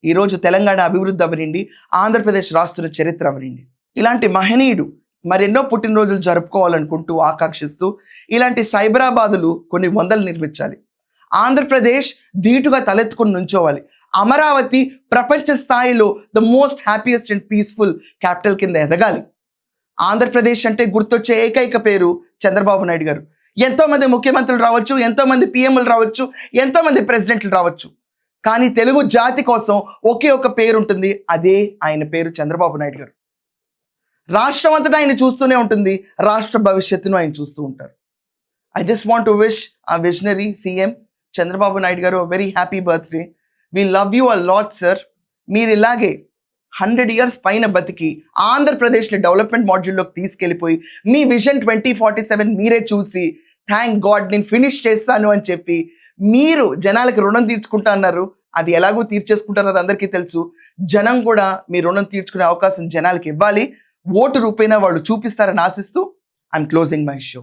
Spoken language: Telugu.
ఈరోజు తెలంగాణ అభివృద్ధి అవనండి, ఆంధ్రప్రదేశ్ రాష్ట్ర చరిత్ర అవనండి. ఇలాంటి మహనీయుడు మరెన్నో పుట్టినరోజులు జరుపుకోవాలనుకుంటూ ఆకాంక్షిస్తూ ఇలాంటి సైబరాబాదులు కొన్ని వందలు నిర్మించాలి. ఆంధ్రప్రదేశ్ ధీటుగా తలెత్తుకుని నుంచోవాలి. అమరావతి ప్రపంచ స్థాయిలో the most happiest and peaceful capital కింద ఎదగాలి. ఆంధ్రప్రదేశ్ అంటే గుర్తొచ్చే ఏకైక పేరు చంద్రబాబు నాయుడు గారు. ఎంతోమంది ముఖ్యమంత్రులు రావచ్చు, ఎంతోమంది పిఎంలు రావచ్చు, ఎంతోమంది ప్రెసిడెంట్లు రావచ్చు, కానీ తెలుగు జాతి కోసం ఒకే ఒక పేరు ఉంటుంది, అదే ఆయన పేరు చంద్రబాబు నాయుడు గారు. రాష్ట్రం అంతటా ఆయన చూస్తూనే ఉంటుంది, రాష్ట్ర భవిష్యత్తును ఆయన చూస్తూ ఉంటారు. I just want to wish ఆ విజనరీ సీఎం చంద్రబాబు నాయుడు గారు very happy birthday. We love you a lot sir. మీరు ఇలాగే 100 years పైన బతికి ఆంధ్రప్రదేశ్ని డెవలప్మెంట్ మాడ్యూల్లోకి తీసుకెళ్ళిపోయి మీ విజన్ 2047 మీరే చూసి థ్యాంక్ గాడ్ నేను ఫినిష్ చేస్తాను అని చెప్పి మీరు జనాలకి రుణం తీర్చుకుంటా అన్నారు. అది ఎలాగో తీర్చేసుకుంటారో అది అందరికీ తెలుసు. జనం కూడా మీ రుణం తీర్చుకునే అవకాశం జనాలకి ఇవ్వాలి. ఓటు రూపేణా వాళ్ళు చూపిస్తారని ఆశిస్తూ ఐఎమ్ క్లోజింగ్ మై షో.